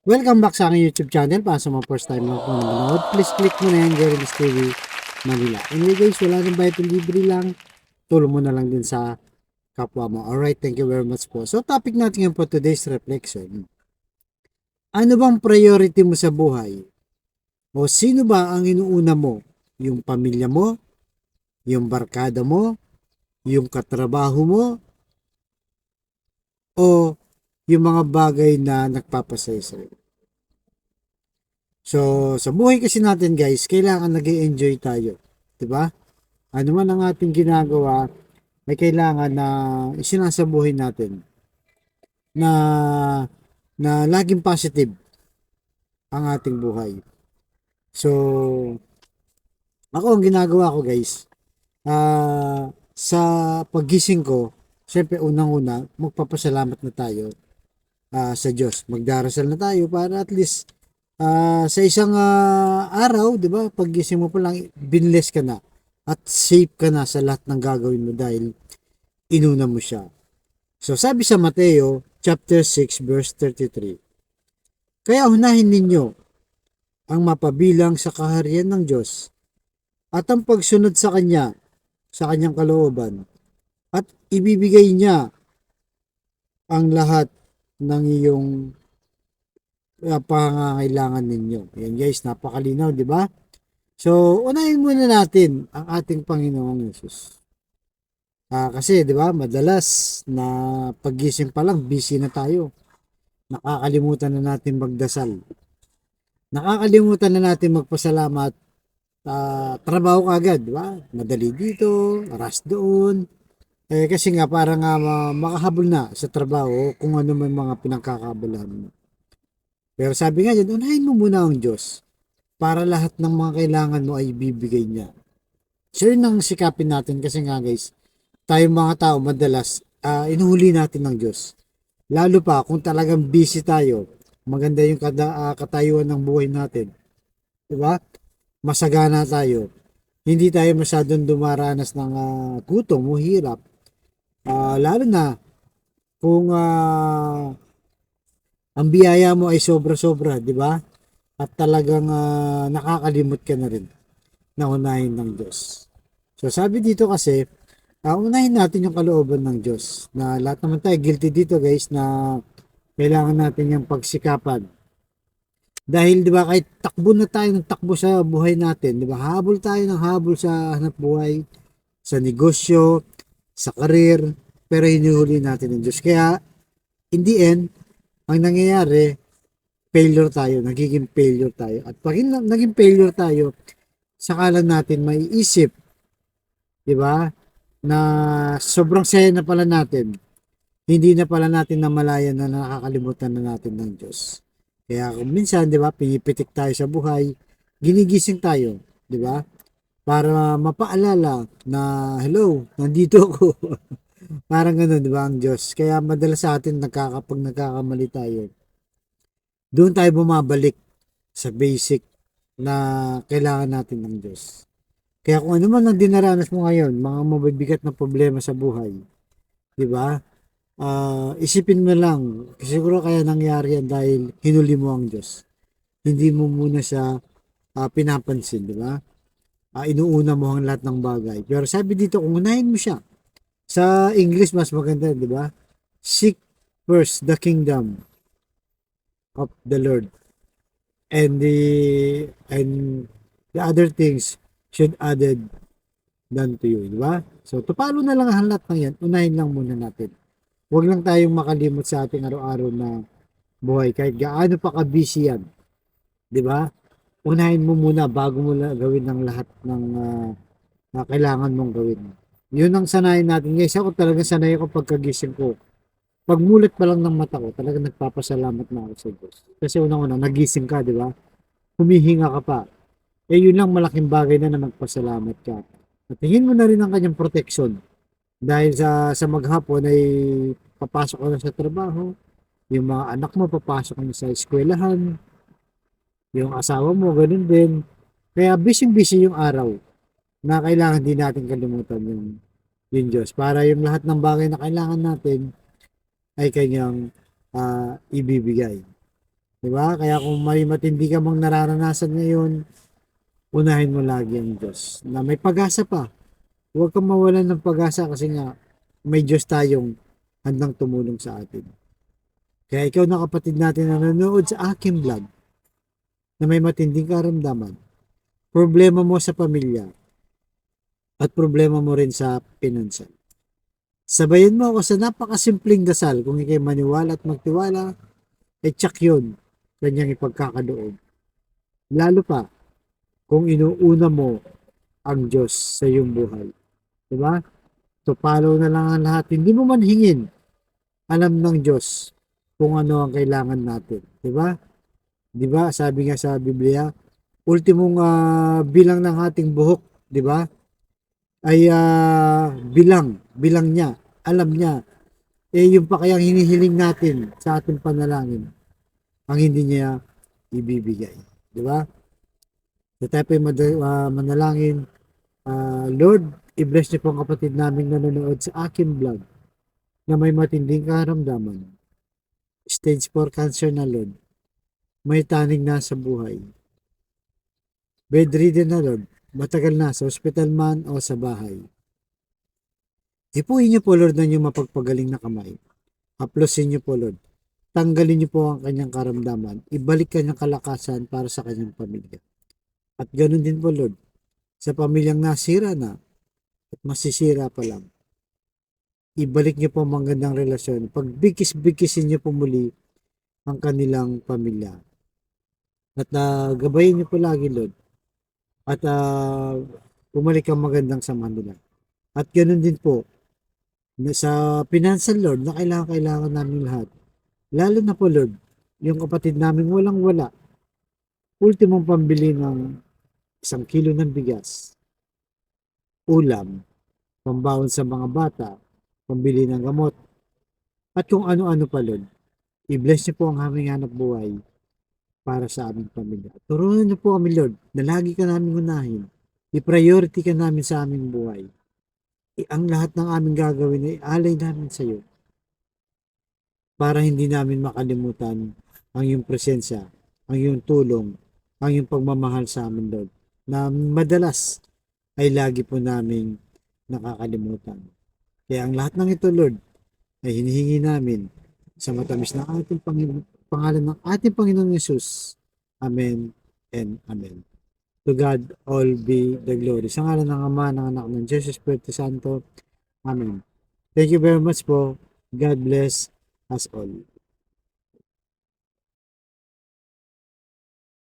Welcome back sa aking YouTube channel. Para sa mga first time lang po na manood, please click mo na yan, Jeremy's TV Manila. Anyway guys, wala nang bayad, libre lang. Tulong mo na lang din sa kapwa mo. Alright, thank you very much po. So topic natin ngayon po today's reflection. Ano bang priority mo sa buhay? O sino ba ang inuuna mo? Yung pamilya mo? Yung barkada mo? Yung katrabaho mo? O yung mga bagay na nagpapasaya sa'yo? So, sa buhay kasi natin guys, kailangan nag-enjoy tayo. 'Di ba? Ano man ang ating ginagawa, may kailangan na isinasabuhay natin na laging positive ang ating buhay. So, ako ang ginagawa ko guys, sa paggising ko, syempre unang-una, magpapasalamat na tayo sa Diyos. Magdarasal na tayo para at least sa isang araw, 'di ba? Paggising mo pa lang, binless ka na at safe ka na sa lahat ng gagawin mo dahil inuna mo siya. So sabi sa Mateo chapter 6 verse 33, kaya unahin ninyo ang mapabilang sa kaharian ng Diyos at ang pagsunod sa Kanya, sa Kanyang kalooban, at ibibigay niya ang lahat ng iyong pangangailangan ninyo. Yan guys, napakalinaw, di ba? So, unahin muna natin ang ating Panginoong Yesus. Kasi, di ba, madalas na paggising pa lang, busy na tayo. Nakakalimutan na natin magdasal. Nakakalimutan na natin magpasalamat. Trabaho kagad, di ba? Madali dito, aras doon. Kasi nga, parang makahabol na sa trabaho kung ano man mga pinagkakabulan mo. Pero sabi nga dyan, unahin mo muna ang Diyos para lahat ng mga kailangan mo ay bibigay niya. So yun ang sikapin natin kasi nga guys, tayong mga tao madalas inuhuli natin ng Diyos. Lalo pa kung talagang busy tayo, maganda yung katayuan ng buhay natin. Diba? Masagana tayo. Hindi tayo masyadong dumaranas ng gutom o hirap. Lalo na kung ang biyaya mo ay sobra-sobra, di ba? At talagang nakakalimot ka na rin na unahin ng Diyos. So sabi dito kasi, unahin natin yung kalooban ng Diyos. Na lahat naman tayo guilty dito guys na kailangan natin yung pagsikapan. Dahil di ba kahit takbo na tayo ng takbo sa buhay natin, di ba? Habol tayo ng habol sa hanap buhay, sa negosyo, sa karir, pero hinuhuli natin ng Diyos. Kaya in the end, ang nangyayari, failure tayo, nagiging failure tayo. At pag naging failure tayo, saka lang natin maiisip, di ba, na sobrang saya na pala natin. Hindi na pala natin namalayan na nakakalimutan na natin ng Diyos. Kaya kung minsan, di ba, pinipitik tayo sa buhay, ginigising tayo, di ba, para mapaalala na, hello, nandito ako. Parang ganun, di ba, ang Diyos. Kaya madalas sa atin, pag nagkakamali tayo, doon tayo bumabalik sa basic na kailangan natin ng Diyos. Kaya kung ano man ang dinaranas mo ngayon, mga mabibigat na problema sa buhay, di ba? Isipin mo lang, siguro kaya nangyari yan dahil hinuli mo ang Diyos. Hindi mo muna siya pinapansin, di ba? Inuuna mo ang lahat ng bagay. Pero sabi dito, kung unahin mo siya, sa English mas maganda, di ba? Seek first the kingdom of the Lord and the other things should added done to you, di ba? So, tupalo na lang ang lahat ng yan. Unahin lang muna natin. Huwag lang tayong makalimot sa ating araw-araw na buhay. Kahit gaano pa ka-busy yan, di ba? Unahin mo muna bago mo gawin ng lahat ng na kailangan mong gawin. Yun ang sanayin natin. Guys, ako talaga sanay ako pagkagising ko. Pagmulat pa lang ng mata ko, talaga nagpapasalamat na ako sa Diyos. Kasi unang-una, nagising ka, di ba? Humihinga ka pa. Yun lang malaking bagay na magpasalamat ka. At tingin mo na rin ang kanyang protection. Dahil sa maghapon ay papasok ka na sa trabaho, yung mga anak mo papasok na sa eskwelahan, yung asawa mo, ganun din. Kaya busy-busy yung araw na kailangan din natin kalimutan yung Diyos. Para yung lahat ng bagay na kailangan natin ay kanyang ibibigay. Di ba? Kaya kung may matindi ka mang nararanasan ngayon, unahin mo lagi ang Diyos. Na may pag-asa pa. Huwag kang mawalan ng pag-asa kasi nga may Diyos tayong handang tumulong sa atin. Kaya ikaw na kapatid natin na nanonood sa aking vlog na may matinding karamdaman, problema mo sa pamilya at problema mo rin sa pinansyal. Sabayan mo ako sa napakasimpleng dasal kung ikay maniwala at magtiwala, ay tsak yun, kanyang ipagkakaloob. Lalo pa kung inuuna mo ang Diyos sa iyong buhay. Diba? So, follow na lang ang lahat. Hindi mo man hingin, alam ng Diyos kung ano ang kailangan natin. Diba? Diba? Sabi nga sa Biblia, ultimong bilang ng ating buhok, diba? Ay bilang niya, alam niya. Yung pa kayang hinihiling natin sa ating panalangin, ang hindi niya ibibigay. Diba? So tayo po manalangin. Lord, i-bless niyo po ang kapatid namin nanonood sa aking vlog na may matinding karamdaman. Stage 4 cancer na, Lord. May tanig na sa buhay. Bedridden na, Lord. Matagal na sa ospital man o sa bahay. Ipuin niyo po, Lord, na inyong mapagpagaling na kamay. Haplosin niyo po, Lord. Tanggalin niyo po ang kanyang karamdaman. Ibalik kanyang kalakasan para sa kanyang pamilya. At ganoon din po, Lord, sa pamilyang nasira na at masisira pa lang. Ibalik niyo po ang magandang relasyon. Pagbigkis-bigkisin niyo po muli ang kanilang pamilya. At gabayin niyo po lagi, Lord. At bumalik ang magandang samahan nila. At ganoon din po, sa financial, Lord, na kailangan namin lahat. Lalo na po, Lord, yung kapatid namin walang-wala. Ultimong pambili ng 1 kilo ng bigas, ulam, pambawon sa mga bata, pambili ng gamot, at kung ano-ano pa, Lord. I-bless niyo po ang aming hanap buhay para sa aming pamilya. Turuan niyo po kami, Lord, na lagi ka namin unahin. I-priority ka namin sa aming buhay. Ang lahat ng aming gagawin ay alay namin sa iyo para hindi namin makalimutan ang iyong presensya, ang iyong tulong, ang iyong pagmamahal sa amin, Lord, na madalas ay lagi po naming nakakalimutan. Kaya ang lahat ng ito, Lord, ay hinihingi namin sa matamis na ating pangalan ng ating Panginoong Yesus. Amen and Amen. To God all be the glory. Sa ngalan ng Ama, ng Anak, ng Diyos Espiritu Santo. Amen. Thank you very much po. God bless us all.